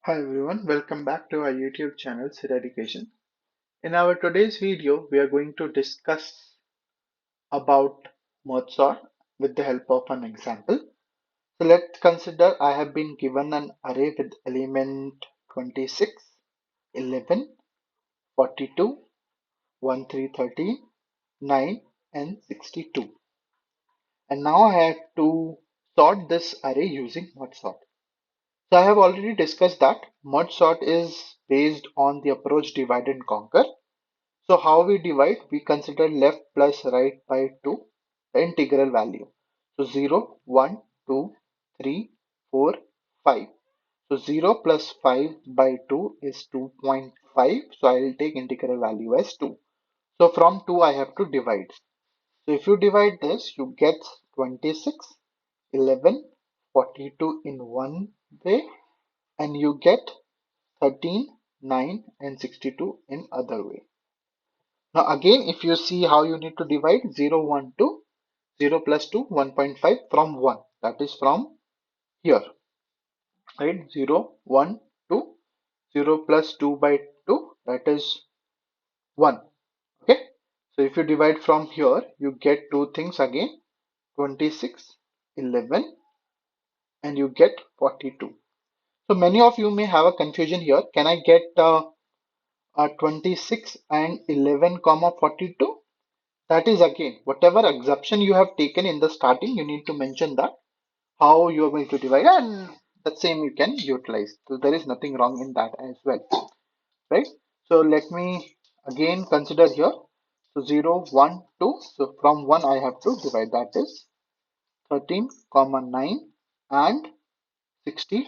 Hi everyone, welcome back to our YouTube channel Sid Education. In our today's video, we are going to discuss about merge sort with the help of an example. So let's consider I have been given an array with element 26, 11, 42, 1, 3, 13, 9 and 62. And now I have to sort this array using merge sort. So I have already discussed that merge sort is based on the approach divide and conquer. So how we divide? We consider left plus right by 2, the integral value. So 0, 1, 2, 3, 4, 5. So 0 plus 5 by 2 is 2.5. So I will take integral value as 2. So from 2 I have to divide. So if you divide this, you get 26, 11, 42 in one way, and you get 13, 9 and 62 in other way. Now again, if you see how you need to divide 0, 1, 2, 0 plus 2, 1.5 from 1. That is from here, right? 0, 1, 2, 0 plus 2 by 2, that is 1. Okay. So if you divide from here, you get two things again, 26, 11, and you get 42. So many of you may have a confusion here. Can I get 26 and 11 comma 42? That is again, whatever exception you have taken in the starting, you need to mention that how you are going to divide, and the same you can utilize. So there is nothing wrong in that as well, right? So let me again consider here. So 0, 1, 2. So from 1 I have to divide, that is 13, comma 9 and 62.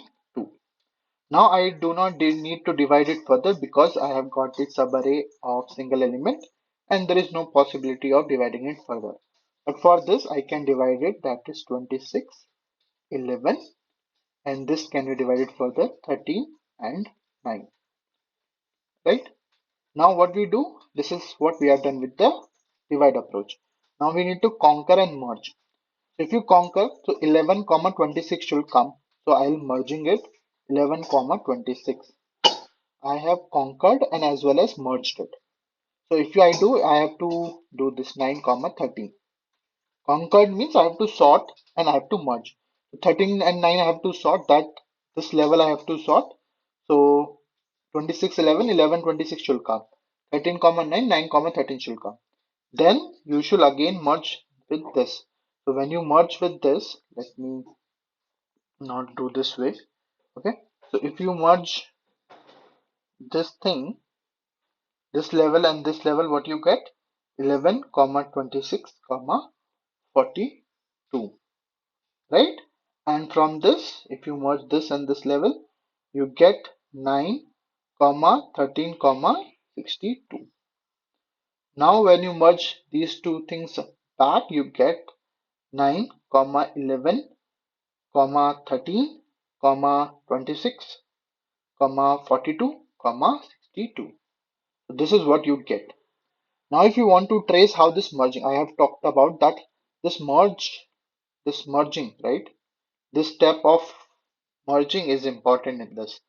Now I do not need to divide it further because I have got the subarray of single element and there is no possibility of dividing it further. But for this I can divide it, that is 26, 11, and this can be divided further, 13 and 9, right? Now what we do, this is what we have done with the divide approach. Now we need to conquer and merge. So if you conquer, so 11 comma 26 should come. So I will merging it, 11 comma 26. I have conquered and as well as merged it. So if I do, I have to do this 9 comma 13. Conquered means I have to sort and I have to merge. 13 and 9 I have to sort, that this level I have to sort. So 26, 11, 11, 26 should come. 13 comma 9, 9 comma 13 should come. Then you should again merge with this. So when you merge with this, let me not do this way. Okay. So if you merge this thing, this level and this level, what you get? 11 comma 26 comma 42, right? And from this, if you merge this and this level, you get 9 comma 13 comma 62. Now when you merge these two things back, you get 9 comma 11 comma 13 comma 26 comma 42 comma 62. So this is what you get. Now if you want to trace how this merging, I have talked about that this merging, right? This step of merging is important in this.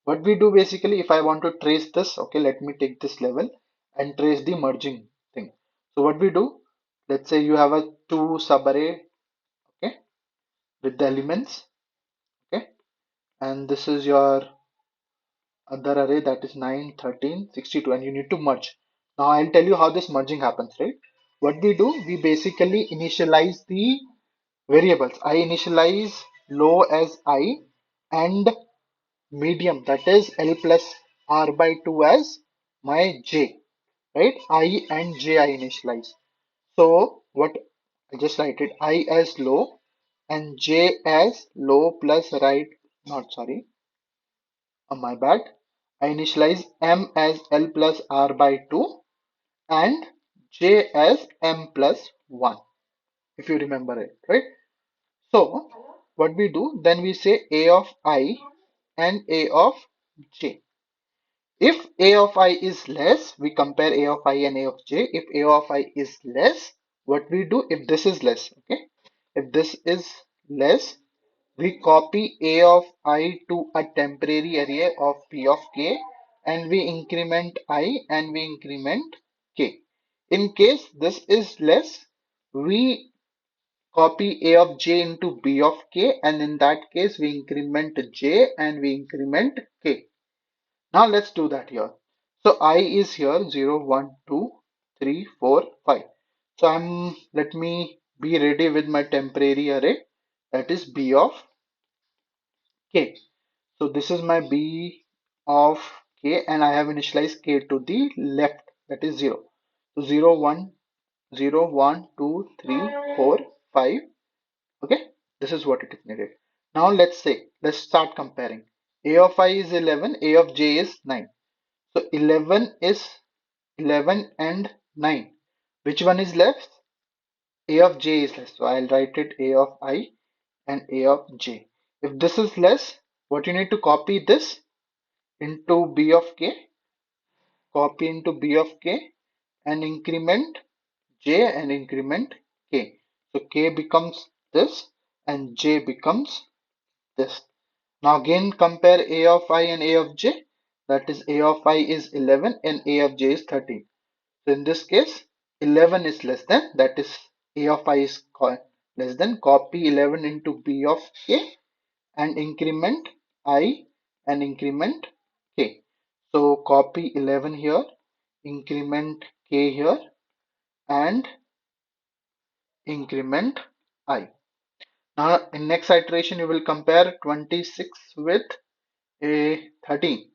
What we do basically, if I want to trace this, okay, let me take this level and trace the merging thing. So what we do, let's say you have a two subarray, okay, with the elements, okay, and this is your other array, that is 9, 13, 62, and you need to merge. Now I'll tell you how this merging happens, right? What we do, we basically initialize the variables. I initialize low as I and medium, that is L plus R by 2 as my J, right? I and J I initialize. So what, I just write it I as low and J as low plus right, not sorry, my bad. I initialize M as L plus R by 2 and J as M plus 1, if you remember it, right? So what we do, then we say A of I and A of J. If A of I is less, we compare A of I and A of J. If A of I is less, what we do, if this is less, okay? If this is less, We copy A of I to a temporary array of P of K, and we increment I and we increment K. In case this is less, we copy A of J into B of K, and in that case we increment J and we increment K. Now let's do that here. So I is here 0, 1, 2, 3, 4, 5. So let me be ready with my temporary array, that is B of K. So this is my B of K, and I have initialized K to the left, that is 0. So 0, 1, 0, 1, 2, 3, 4, 5. Okay, this is what it is needed. Now let's start comparing. A of I is 11, A of J is 9. So 11 and 9. Which one is left? A of J is less. So I'll write it A of I and A of J. If this is less, what you need to copy this into B of K, copy into B of K, and increment J and increment K. So K becomes this and J becomes this. Now again compare A of I and A of J. That is A of I is 11 and A of J is 13. So in this case, 11 is less than, that is A of I is less than, copy 11 into B of K and increment I and increment K. So copy 11 here, increment K here and increment I. Now in next iteration you will compare 26 with a 13.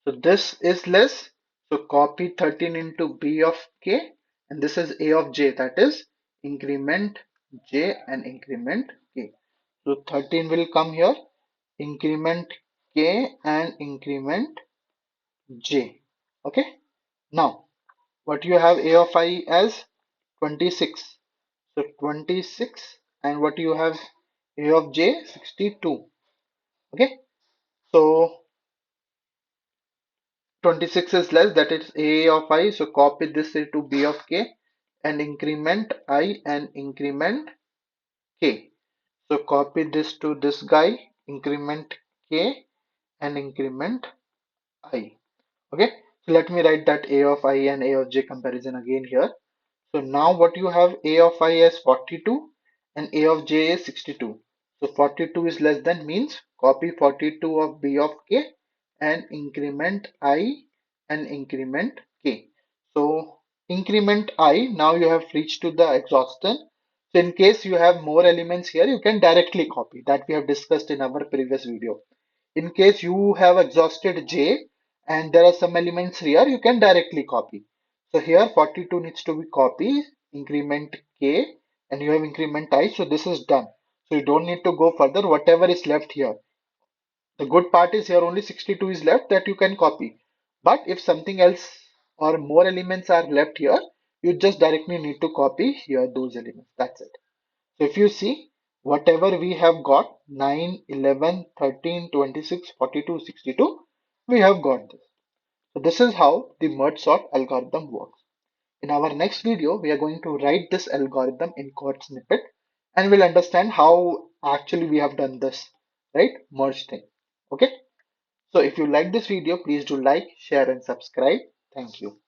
So this is less. So copy 13 into B of K, and this is A of J, that is increment J and increment K. So 13 will come here, increment K and increment J. Okay. Now what you have A of I as 26. So 26, and what you have A of J 62. Okay. So 26 is less, that is A of I, so copy this into B of K and increment I and increment K. So copy this to this guy, increment K and increment I. Okay, so let me write that A of I and A of J comparison again here. So now what you have, A of I as 42 and A of J is 62. So 42 is less than, means copy 42 of B of K and increment I and increment K. So increment I, now you have reached to the exhaustion. So in case you have more elements here, you can directly copy, that we have discussed in our previous video. In case you have exhausted J and there are some elements here, you can directly copy. So here 42 needs to be copied, increment K, and you have increment I. So this is done. So you don't need to go further, whatever is left here. The good part is here only 62 is left that you can copy. But if something else or more elements are left here, you just directly need to copy here those elements. That's it. So if you see, whatever we have got 9, 11, 13, 26, 42, 62, we have got this. So this is how the merge sort algorithm works. In our next video, we are going to write this algorithm in code snippet and we'll understand how actually we have done this, right? Merge thing. Okay. So if you like this video, please do like, share and subscribe. Thank you.